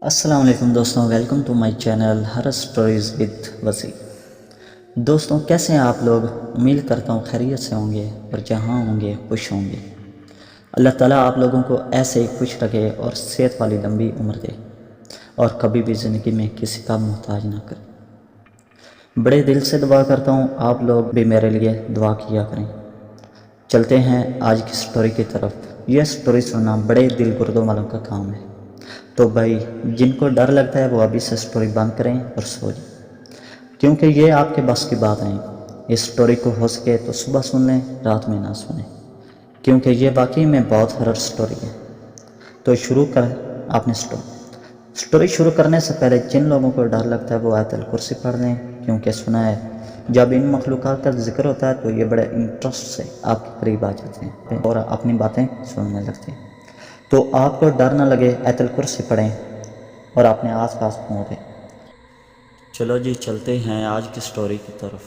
السلام علیکم دوستوں، ویلکم ٹو مائی چینل ہر اسٹوریز ود وسیع۔ دوستوں، کیسے ہیں آپ لوگ؟ امید کرتا ہوں خیریت سے ہوں گے اور جہاں ہوں گے خوش ہوں گے۔ اللہ تعالیٰ آپ لوگوں کو ایسے ہی خوش رکھے اور صحت والی لمبی عمر دے اور کبھی بھی زندگی میں کسی کا محتاج نہ کرے۔ بڑے دل سے دعا کرتا ہوں آپ لوگ بھی میرے لیے دعا کیا کریں۔ چلتے ہیں آج کی سٹوری کی طرف۔ یہ سٹوری سننا بڑے دل گردوں والوں کا کام ہے، تو بھائی جن کو ڈر لگتا ہے وہ ابھی سے سٹوری بند کریں اور سو جائیں، کیونکہ یہ آپ کے بس کی بات نہیں۔ اس سٹوری کو ہو سکے تو صبح سن لیں، رات میں نہ سنیں، کیونکہ یہ واقعی میں بہت ہرر سٹوری ہے۔ تو شروع کریں اپنی سٹوری شروع کرنے سے پہلے جن لوگوں کو ڈر لگتا ہے وہ آیت الکرسی پڑھ لیں، کیونکہ سنا ہے جب ان مخلوقات کا ذکر ہوتا ہے تو یہ بڑے انٹرسٹ سے آپ کے قریب آ جاتے ہیں اور اپنی باتیں سننے لگتے ہیں۔ تو آپ کو ڈر نہ لگے، آیت الکرسی پڑھیں اور اپنے آس پاس پہنچیں۔ چلو جی چلتے ہیں آج کی سٹوری کی طرف۔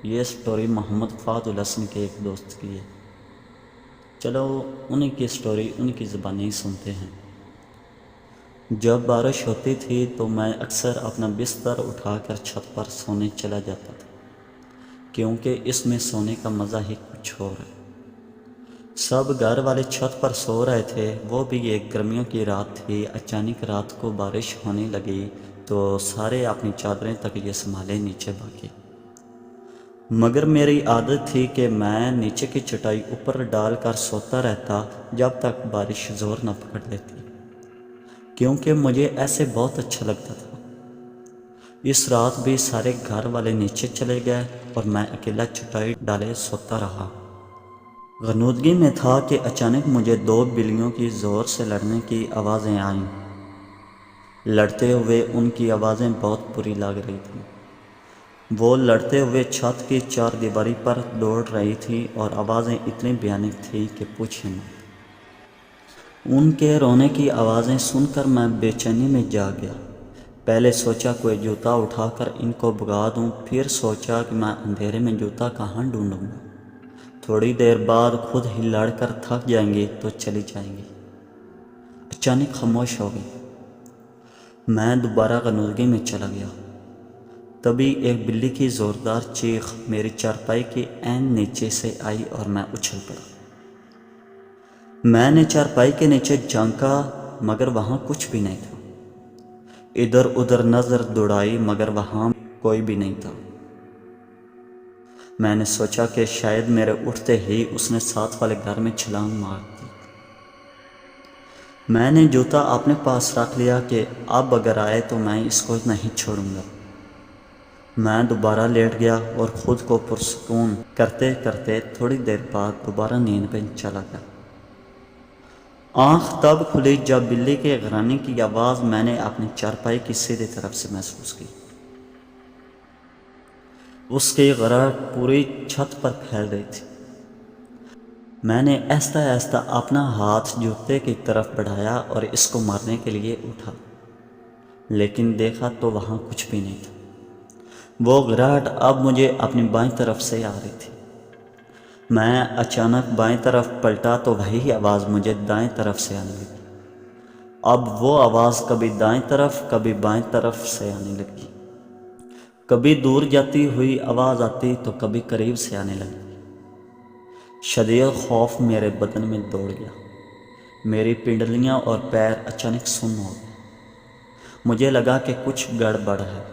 یہ سٹوری محمد فہد الحسن کے ایک دوست کی ہے۔ چلو انہیں کی سٹوری ان کی زبانی ہی سنتے ہیں۔ جب بارش ہوتی تھی تو میں اکثر اپنا بستر اٹھا کر چھت پر سونے چلا جاتا تھا، کیونکہ اس میں سونے کا مزہ ہی کچھ اور ہے۔ سب گھر والے چھت پر سو رہے تھے، وہ بھی ایک گرمیوں کی رات تھی۔ اچانک رات کو بارش ہونے لگی تو سارے اپنی چادریں تکیے سنبھالے نیچے بھاگے، مگر میری عادت تھی کہ میں نیچے کی چٹائی اوپر ڈال کر سوتا رہتا جب تک بارش زور نہ پکڑ لیتی، کیونکہ مجھے ایسے بہت اچھا لگتا تھا۔ اس رات بھی سارے گھر والے نیچے چلے گئے اور میں اکیلا چٹائی ڈالے سوتا رہا۔ غنودگی میں تھا کہ اچانک مجھے دو بلیوں کی زور سے لڑنے کی آوازیں آئیں۔ لڑتے ہوئے ان کی آوازیں بہت بری لگ رہی تھیں۔ وہ لڑتے ہوئے چھت کی چار دیواری پر دوڑ رہی تھی اور آوازیں اتنی بھیانک تھیں کہ پوچھیں مت۔ ان کے رونے کی آوازیں سن کر میں بے چینی میں جا گیا۔ پہلے سوچا کوئی جوتا اٹھا کر ان کو بھگا دوں، پھر سوچا کہ میں اندھیرے میں جوتا کہاں ڈھونڈوں گا، تھوڑی دیر بعد خود ہی لڑ کر تھک جائیں گی تو چلی جائیں گی۔ اچانک خاموش ہو گئی۔ میں دوبارہ غنودگی میں چلا گیا۔ تبھی ایک بلی کی زوردار چیخ میری چارپائی کے عین نیچے سے آئی اور میں اچھل پڑا۔ میں نے چارپائی کے نیچے جھانکا مگر وہاں کچھ بھی نہیں تھا۔ ادھر ادھر نظر دوڑائی مگر وہاں کوئی بھی نہیں تھا۔ میں نے سوچا کہ شاید میرے اٹھتے ہی اس نے ساتھ والے گھر میں چھلانگ مار دی۔ میں نے جوتا اپنے پاس رکھ لیا کہ اب اگر آئے تو میں اس کو نہیں چھوڑوں گا۔ میں دوبارہ لیٹ گیا اور خود کو پرسکون کرتے کرتے تھوڑی دیر بعد دوبارہ نیند میں چلا گیا۔ آنکھ تب کھلی جب بلی کے غرانے کی آواز میں نے اپنی چارپائی کی سیدھی طرف سے محسوس کی۔ اس کی غراٹ پوری چھت پر پھیل رہی تھی۔ میں نے آہستہ آہستہ اپنا ہاتھ جوتے کی طرف بڑھایا اور اس کو مارنے کے لیے اٹھا، لیکن دیکھا تو وہاں کچھ بھی نہیں تھا۔ وہ غراٹ اب مجھے اپنی بائیں طرف سے آ رہی تھی۔ میں اچانک بائیں طرف پلٹا تو وہی آواز مجھے دائیں طرف سے آنے لگی۔ اب وہ آواز کبھی دائیں طرف کبھی بائیں طرف سے آنے لگی، کبھی دور جاتی ہوئی آواز آتی تو کبھی قریب سے آنے لگی۔ شدید خوف میرے بدن میں دوڑ گیا۔ میری پنڈلیاں اور پیر اچانک سن ہو گئے۔ مجھے لگا کہ کچھ گڑبڑ ہے۔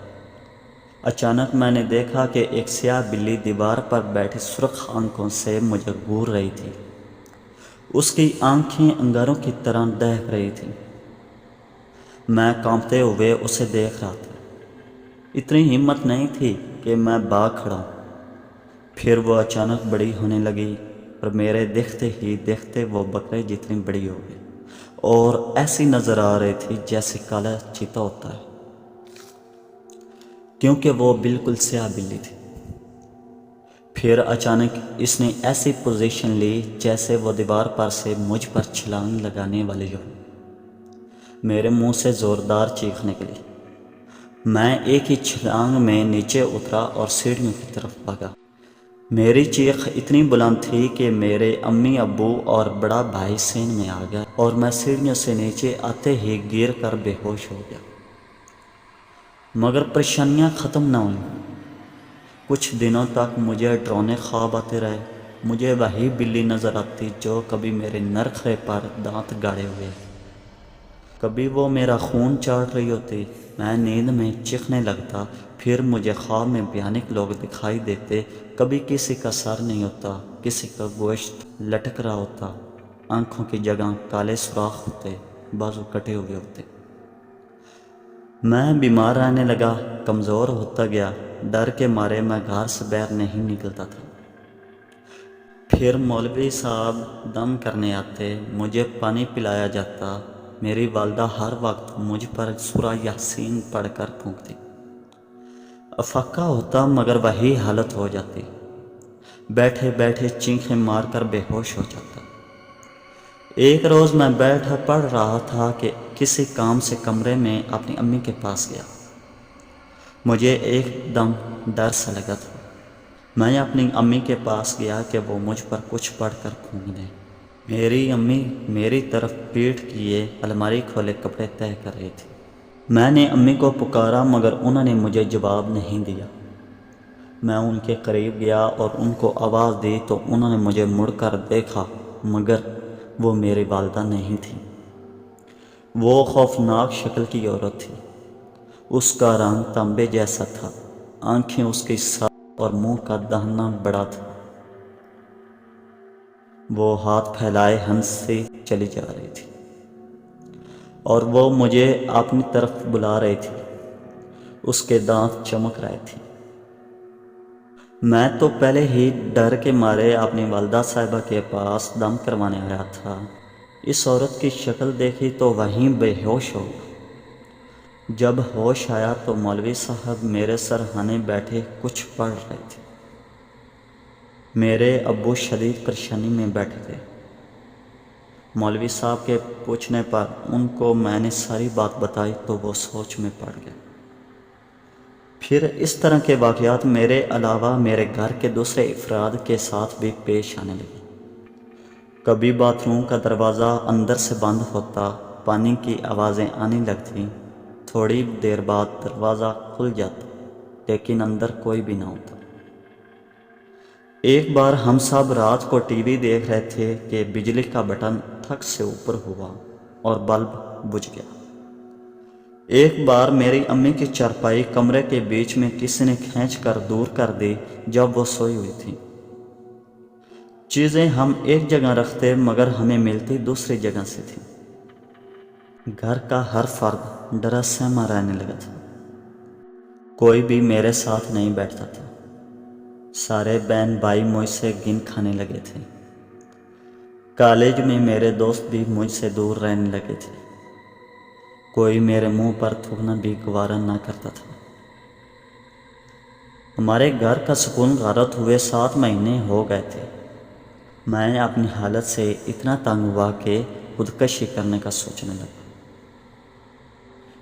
اچانک میں نے دیکھا کہ ایک سیاہ بلی دیوار پر بیٹھی سرخ آنکھوں سے مجھے گھور رہی تھی۔ اس کی آنکھیں انگاروں کی طرح دہک رہی تھیں۔ میں کانپتے ہوئے اسے دیکھ رہا تھا۔ اتنی ہمت نہیں تھی کہ میں بھاگ کھڑا ہوں۔ پھر وہ اچانک بڑی ہونے لگی اور میرے دیکھتے ہی دیکھتے وہ بکرے جتنی بڑی ہو گئی اور ایسی نظر آ رہی تھی جیسے کالا چیتا ہوتا ہے، کیونکہ وہ بالکل سیاہ بلی تھی۔ پھر اچانک اس نے ایسی پوزیشن لی جیسے وہ دیوار پر سے مجھ پر چھلانگ لگانے والی ہو۔ میرے منہ سے زوردار چیخ نکلی۔ میں ایک ہی چھلانگ میں نیچے اترا اور سیڑھیوں کی طرف بھاگا۔ میری چیخ اتنی بلند تھی کہ میرے امی ابو اور بڑا بھائی سین میں آ گیا اور میں سیڑھیوں سے نیچے آتے ہی گر کر بے ہوش ہو گیا، مگر پریشانیاں ختم نہ ہوئیں۔ کچھ دنوں تک مجھے ڈراؤنے خواب آتے رہے۔ مجھے وہی بلی نظر آتی جو کبھی میرے نرخرے پر دانت گاڑے ہوئے، کبھی وہ میرا خون چاٹ رہی ہوتی۔ میں نیند میں چیخنے لگتا، پھر مجھے خواب میں بھیانک لوگ دکھائی دیتے۔ کبھی کسی کا سر نہیں ہوتا، کسی کا گوشت لٹک رہا ہوتا، آنکھوں کی جگہ کالے سوراخ ہوتے، بازو کٹے ہوئے ہوتے۔ میں بیمار رہنے لگا، کمزور ہوتا گیا، ڈر کے مارے میں گھر سے باہر نہیں نکلتا تھا۔ پھر مولوی صاحب دم کرنے آتے، مجھے پانی پلایا جاتا۔ میری والدہ ہر وقت مجھ پر سورہ یاسین پڑھ کر پھونکتی۔ افاقہ ہوتا مگر وہی حالت ہو جاتی، بیٹھے بیٹھے چینخیں مار کر بے ہوش ہو جاتا۔ ایک روز میں بیٹھا پڑھ رہا تھا کہ کسی کام سے کمرے میں اپنی امی کے پاس گیا۔ مجھے ایک دم ڈر سا لگا تھا۔ میں اپنی امی کے پاس گیا کہ وہ مجھ پر کچھ پڑھ کر پھونک دیں۔ میری امی میری طرف پیٹھ کیے الماری کھولے کپڑے طے کر رہی تھی۔ میں نے امی کو پکارا مگر انہوں نے مجھے جواب نہیں دیا۔ میں ان کے قریب گیا اور ان کو آواز دی تو انہوں نے مجھے مڑ کر دیکھا مگر وہ میری والدہ نہیں تھی۔ وہ خوفناک شکل کی عورت تھی۔ اس کا رنگ تانبے جیسا تھا، آنکھیں اس کی صاف اور منہ کا دہنہ بڑا تھا۔ وہ ہاتھ پھیلائے ہنستی چلی جا رہی تھی اور وہ مجھے اپنی طرف بلا رہی تھی۔ اس کے دانت چمک رہے تھے۔ میں تو پہلے ہی ڈر کے مارے اپنی والدہ صاحبہ کے پاس دم کروانے آیا تھا۔ اس عورت کی شکل دیکھی تو وہیں بے ہوش ہو گیا۔ جب ہوش آیا تو مولوی صاحب میرے سرہانے بیٹھے کچھ پڑھ رہے تھے۔ میرے ابو شدید پریشانی میں بیٹھے تھے۔ مولوی صاحب کے پوچھنے پر ان کو میں نے ساری بات بتائی تو وہ سوچ میں پڑ گئے۔ پھر اس طرح کے واقعات میرے علاوہ میرے گھر کے دوسرے افراد کے ساتھ بھی پیش آنے لگے۔ کبھی باتھ روم کا دروازہ اندر سے بند ہوتا، پانی کی آوازیں آنے لگتیں، تھوڑی دیر بعد دروازہ کھل جاتا لیکن اندر کوئی بھی نہ ہوتا۔ ایک بار ہم سب رات کو ٹی وی دیکھ رہے تھے کہ بجلی کا بٹن تھک سے اوپر ہوا اور بلب بجھ گیا۔ ایک بار میری امی کی چارپائی کمرے کے بیچ میں کسی نے کھینچ کر دور کر دی جب وہ سوئی ہوئی تھی۔ چیزیں ہم ایک جگہ رکھتے مگر ہمیں ملتی دوسری جگہ سے تھی۔ گھر کا ہر فرد ڈرا سہما رہنے لگا تھا۔ کوئی بھی میرے ساتھ نہیں بیٹھتا تھا۔ سارے بہن بھائی مجھ سے گن کھانے لگے تھے۔ کالج میں میرے دوست بھی مجھ سے دور رہنے لگے تھے۔ کوئی میرے منہ پر تھوکنا بھی گوارا نہ کرتا تھا۔ ہمارے گھر کا سکون غارت ہوئے 7 مہینے ہو گئے تھے۔ میں اپنی حالت سے اتنا تنگ ہوا کہ خودکشی کرنے کا سوچنے لگا۔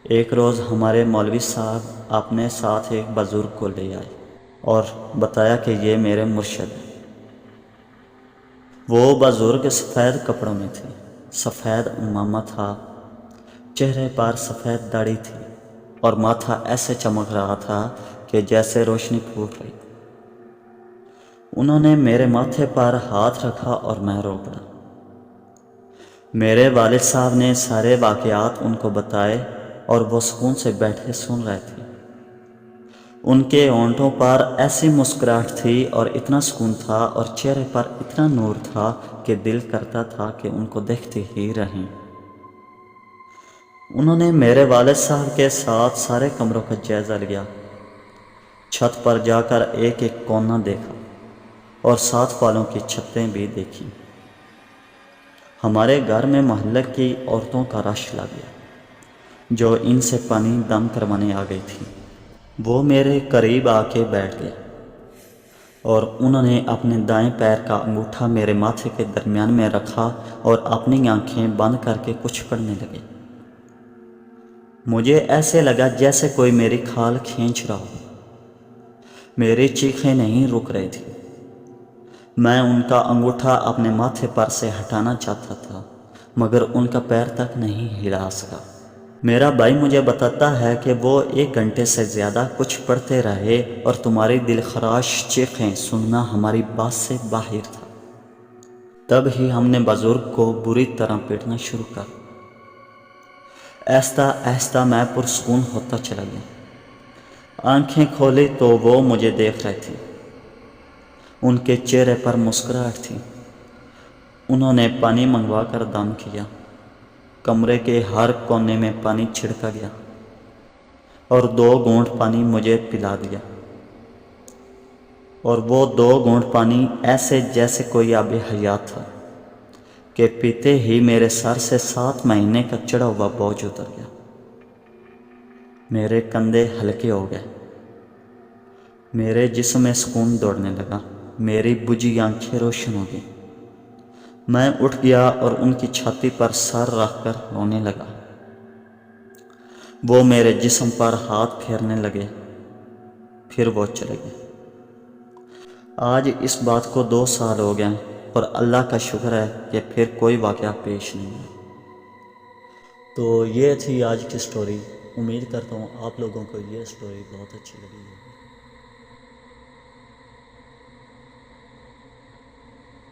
ایک روز ہمارے مولوی صاحب اپنے ساتھ ایک بزرگ کو لے آئے اور بتایا کہ یہ میرے مرشد ہیں۔ وہ بزرگ سفید کپڑوں میں تھے، سفید عمامہ تھا، چہرے پر سفید داڑھی تھی اور ماتھا ایسے چمک رہا تھا کہ جیسے روشنی پھوٹ رہی۔ انہوں نے میرے ماتھے پر ہاتھ رکھا اور میں رو پڑا۔ میرے والد صاحب نے سارے واقعات ان کو بتائے اور وہ سکون سے بیٹھے سن رہے تھے۔ ان کے ہونٹوں پر ایسی مسکراہٹ تھی اور اتنا سکون تھا اور چہرے پر اتنا نور تھا کہ دل کرتا تھا کہ ان کو دیکھتے ہی رہیں۔ انہوں نے میرے والد صاحب کے ساتھ سارے کمروں کا جائزہ لیا، چھت پر جا کر ایک ایک کونا دیکھا اور ساتھ والوں کی چھتیں بھی دیکھیں۔ ہمارے گھر میں محلے کی عورتوں کا رش لگ گیا جو ان سے پانی دم کروانے آ گئی تھی۔ وہ میرے قریب آ کے بیٹھ گئے اور انہوں نے اپنے دائیں پیر کا انگوٹھا میرے ماتھے کے درمیان میں رکھا اور اپنی آنکھیں بند کر کے کچھ پڑھنے لگے۔ مجھے ایسے لگا جیسے کوئی میری کھال کھینچ رہا ہو۔ میری چیخیں نہیں رک رہی تھیں۔ میں ان کا انگوٹھا اپنے ماتھے پر سے ہٹانا چاہتا تھا مگر ان کا پیر تک نہیں ہلا سکا۔ میرا بھائی مجھے بتاتا ہے کہ وہ 1 گھنٹے سے زیادہ کچھ پڑھتے رہے اور تمہاری دل خراش چیخیں سننا ہماری بات سے باہر تھا۔ تب ہی ہم نے بزرگ کو بری طرح پیٹنا شروع کر۔ آہستہ آہستہ میں پرسکون ہوتا چلا گیا۔ آنکھیں کھولی تو وہ مجھے دیکھ رہے تھے۔ ان کے چہرے پر مسکراہٹ تھی۔ انہوں نے پانی منگوا کر دم کیا۔ کمرے کے ہر کونے میں پانی چھڑکا گیا اور 2 گھونٹ پانی مجھے پلا دیا، اور وہ 2 گھونٹ پانی ایسے جیسے کوئی آب حیات تھا کہ پیتے ہی میرے سر سے 7 مہینے کا چڑھا ہوا بوجھ اتر گیا۔ میرے کندھے ہلکے ہو گئے، میرے جسم میں سکون دوڑنے لگا، میری بجھی آنکھیں روشن ہو گئیں۔ میں اٹھ گیا اور ان کی چھاتی پر سر رکھ کر رونے لگا۔ وہ میرے جسم پر ہاتھ پھیرنے لگے، پھر وہ چلے گئے۔ آج اس بات کو 2 سال ہو گئے اور اللہ کا شکر ہے کہ پھر کوئی واقعہ پیش نہیں ہے۔ تو یہ تھی آج کی سٹوری۔ امید کرتا ہوں آپ لوگوں کو یہ سٹوری بہت اچھی لگی ہے۔